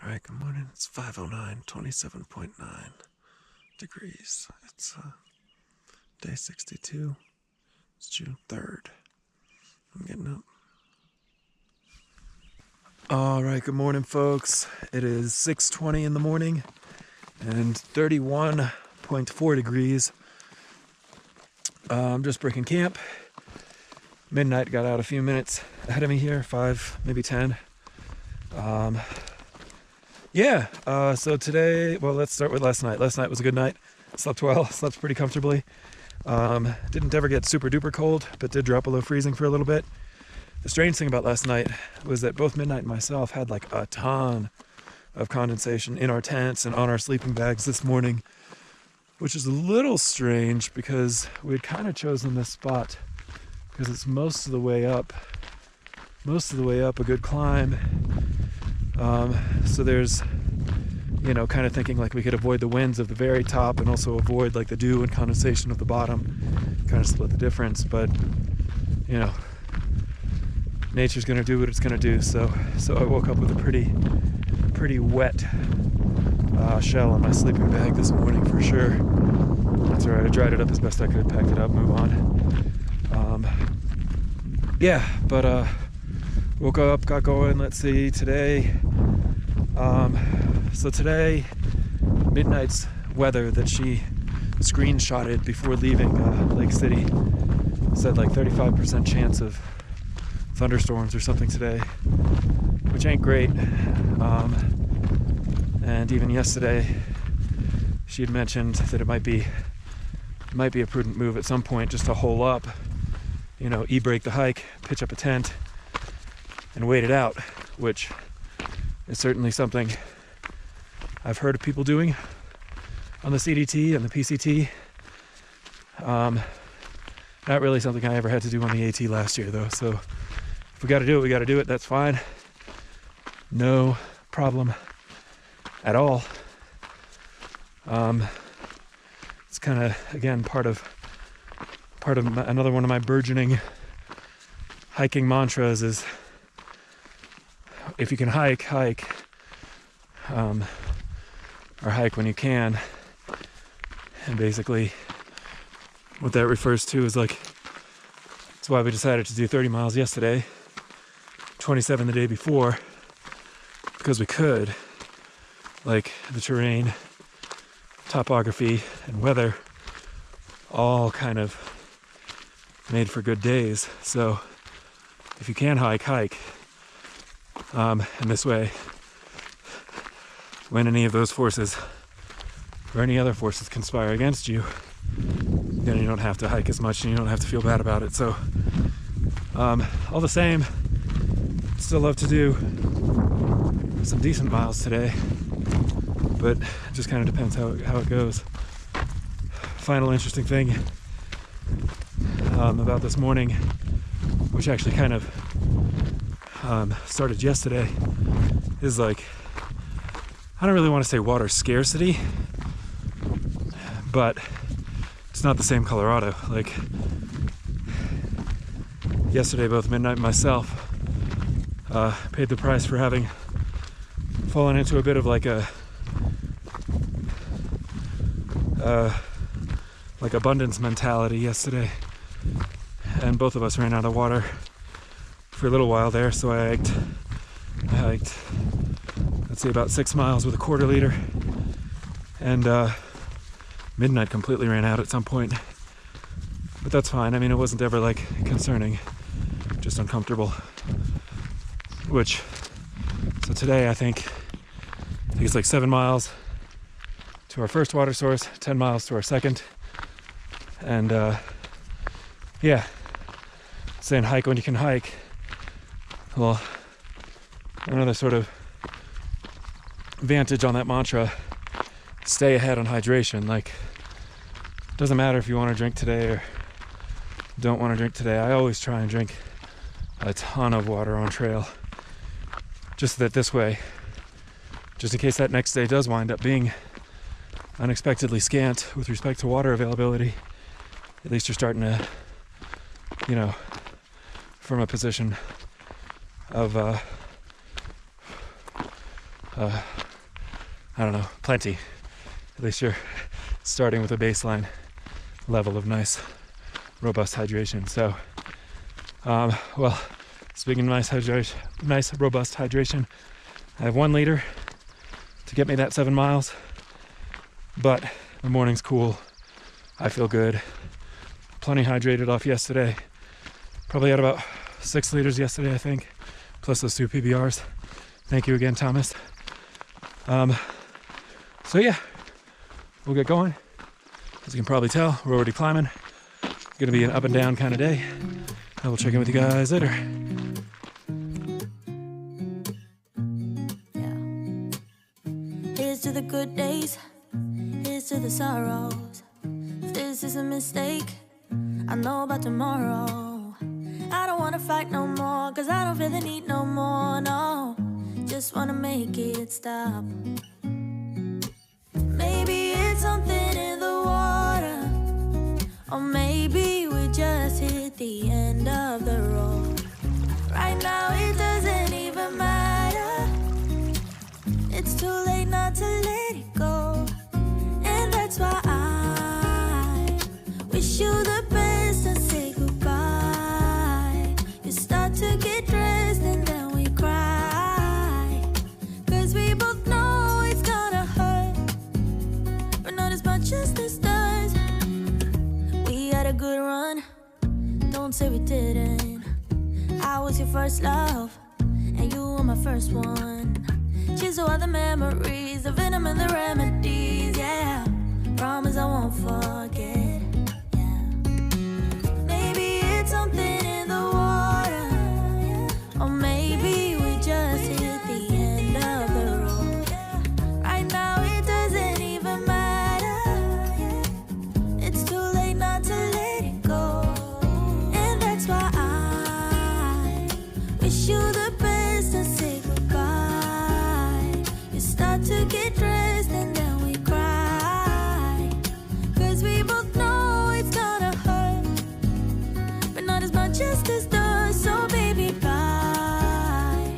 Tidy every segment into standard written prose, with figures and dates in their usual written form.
Alright, good morning. It's 5:09, 27.9 degrees. It's day 62. It's June 3rd. I'm getting up. Alright, good morning, folks. It is 6:20 in the morning and 31.4 degrees. I'm just breaking camp. Midnight got out a few minutes ahead of me here, 5, maybe 10. So today, well, let's start with last night. Last night was a good night. Slept well, slept pretty comfortably. Didn't ever get super duper cold, but did drop below freezing for a little bit. The strange thing about last night was that both Midnight and myself had like a ton of condensation in our tents and on our sleeping bags this morning, which is a little strange because we had kind of chosen this spot because it's most of the way up, a good climb. So there's, kind of thinking like we could avoid the winds of the very top and also avoid like the dew and condensation of the bottom, kind of split the difference. But, nature's gonna do what it's gonna do. So I woke up with a pretty wet shell on my sleeping bag this morning for sure. That's all right. I dried it up as best I could, packed it up, move on. Woke up, got going. Let's see, today. So today, Midnight's weather that she screenshotted before leaving Lake City said like 35% chance of thunderstorms or something today, which ain't great. And even yesterday, she had mentioned that it might be a prudent move at some point just to hole up, e-brake the hike, pitch up a tent, and wait it out, which is certainly something I've heard of people doing on the CDT and the PCT. Not really something I ever had to do on the AT last year, though. So if we got to do it, we got to do it. That's fine. No problem at all. It's kind of, again, part of another one of my burgeoning hiking mantras is, if you can hike, or hike when you can. And basically what that refers to is like, that's why we decided to do 30 miles yesterday, 27 the day before, because we could. Like the terrain, topography, and weather all kind of made for good days. So if you can hike. And this way, when any of those forces or any other forces conspire against you, then you don't have to hike as much and you don't have to feel bad about it. So, all the same, still love to do some decent miles today, but it just kind of depends how it goes. Final interesting thing about this morning, which actually kind of started yesterday, is like, I don't really want to say water scarcity, but it's not the same Colorado. Like yesterday, both Midnight and myself paid the price for having fallen into a bit of like abundance mentality yesterday, and both of us ran out of water for a little while there, so I hiked, let's say about 6 miles with a quarter liter, and Midnight completely ran out at some point, but that's fine. I mean, it wasn't ever like concerning, just uncomfortable. So today I think it's like 7 miles to our first water source, 10 miles to our second, and saying hike when you can hike. Well, another sort of vantage on that mantra, stay ahead on hydration. Like, doesn't matter if you want to drink today or don't want to drink today. I always try and drink a ton of water on trail, just that this way, just in case that next day does wind up being unexpectedly scant with respect to water availability, at least you're starting to, from a position of I don't know, plenty. At least you're starting with a baseline level of nice, robust hydration. So, well, speaking of nice robust hydration, I have 1 liter to get me that 7 miles, but the morning's cool. I feel good. Plenty hydrated off yesterday. Probably had about 6 liters yesterday, I think, plus those 2 PBRs. Thank you again, Thomas. So yeah, we'll get going. As you can probably tell, we're already climbing. It's gonna be an up and down kind of day. I will check in with you guys later. Here's to the good days, here's to the sorrows. If this is a mistake, I know about tomorrow. I don't wanna fight no more, cause I don't feel the need no more, no. Just wanna make it stop. Maybe it's something in the water, or maybe we just hit the end of the road. Right now it doesn't even matter. It's too late not to let it go. And that's why I wish you the best and say goodbye. You start to get dressed and then we cry, cause we both know it's gonna hurt, but not as much as this does. We had a good run, don't say we didn't. I was your first love, and you were my first one. Cheers to all the memories, the venom and the remedies, yeah. Promise I won't forget, yeah. Maybe it's something in the water, or maybe we just hit the end of the road. Right now it doesn't even matter. It's too late not to let it go. And that's why I wish you the best and say goodbye. You start to get dressed and then we cry, cause we both know it's gonna hurt, but not as much as this does. So baby, bye.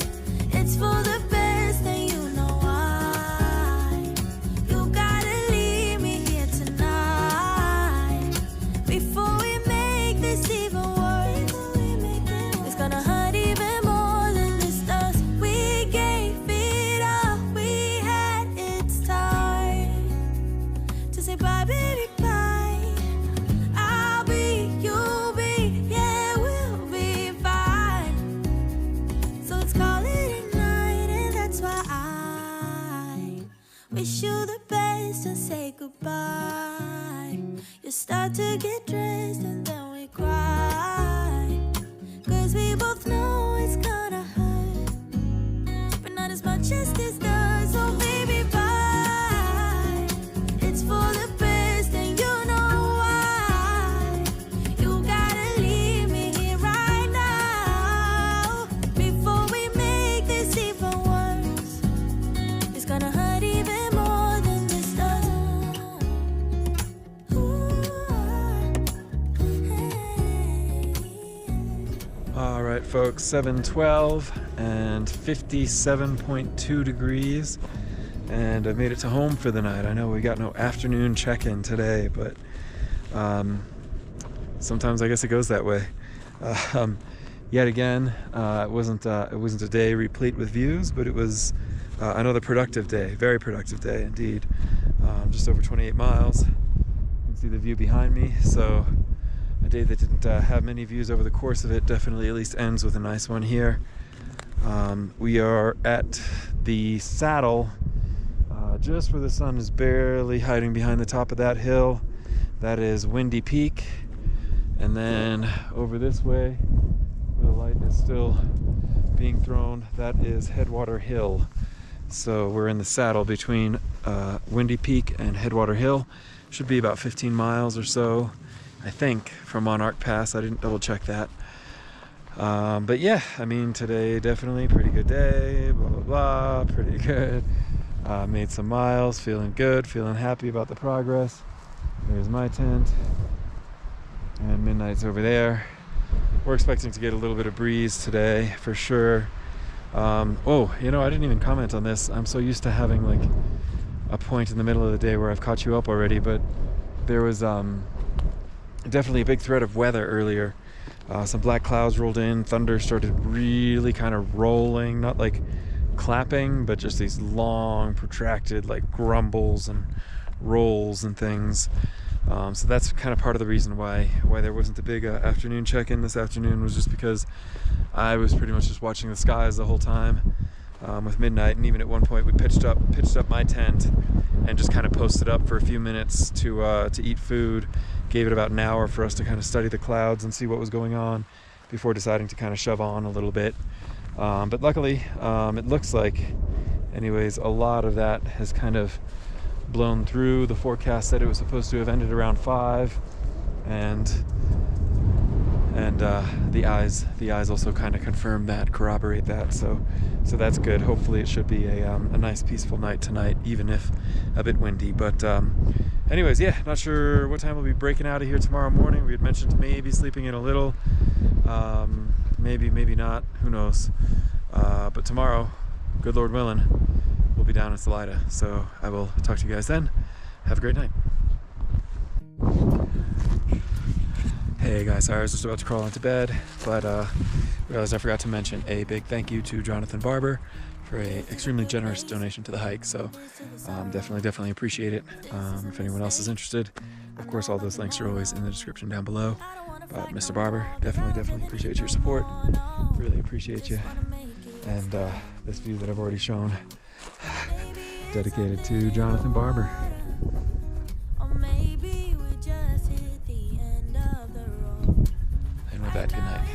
It's for the best and you know why. You gotta leave me here tonight before we make this even worse. It's gonna hurt even more than this does. We gave it all we had. It's time to say bye, baby, bye. I'll be, you'll be, yeah, we'll be fine. So let's call it a night, and that's why I wish you the best and say goodbye. You start to get dressed and then we cry, cause we both know it's gonna hurt, but not as much as this does. So baby, bye. It's for the best and you know why. You gotta leave me here right now before we make this even worse. It's gonna hurt even more than this does. All right, folks, 7:12 and 57.2 degrees, and I made it to home for the night. I know we got no afternoon check-in today, but sometimes I guess it goes that way. Yet again, it wasn't a day replete with views, but it was another productive day, very productive day indeed. Just over 28 miles. You can see the view behind me, so a day that didn't have many views over the course of it definitely at least ends with a nice one here. We are at the saddle, just where the sun is barely hiding behind the top of that hill. That is Windy Peak. And then over this way, where the light is still being thrown, that is Headwater Hill. So we're in the saddle between Windy Peak and Headwater Hill. Should be about 15 miles or so, I think, from Monarch Pass. I didn't double check that. But yeah, I mean, today definitely pretty good day, blah, blah, blah, pretty good. Made some miles, feeling good, feeling happy about the progress. There's my tent, and midnight's over there. We're expecting to get a little bit of breeze today, for sure. Oh, you know, I didn't even comment on this. I'm so used to having like a point in the middle of the day where I've caught you up already, but there was definitely a big threat of weather earlier. Some black clouds rolled in, thunder started really kind of rolling, not like clapping, but just these long, protracted like grumbles and rolls and things. So that's kind of part of the reason why there wasn't a big afternoon check-in this afternoon, was just because I was pretty much just watching the skies the whole time with midnight, and even at one point we pitched up my tent and just kind of posted up for a few minutes to eat food. Gave it about an hour for us to kind of study the clouds and see what was going on before deciding to kind of shove on a little bit. But luckily, it looks like, anyways, a lot of that has kind of blown through. The forecast said it was supposed to have ended around 5, and the eyes also kind of confirm that, corroborate that. So that's good. Hopefully, it should be a nice, peaceful night tonight, even if a bit windy. But anyways, yeah, not sure what time we'll be breaking out of here tomorrow morning. We had mentioned maybe sleeping in a little, maybe not. Who knows? But tomorrow, good Lord willing, we'll be down in Salida. So I will talk to you guys then. Have a great night. Hey guys, sorry, I was just about to crawl into bed, but realized I forgot to mention a big thank you to Jonathan Barber for an extremely generous donation to the hike. So definitely appreciate it. If anyone else is interested, of course, all those links are always in the description down below. But Mr. Barber, definitely appreciate your support. Really appreciate you. And this view that I've already shown, dedicated to Jonathan Barber. And with that, good night.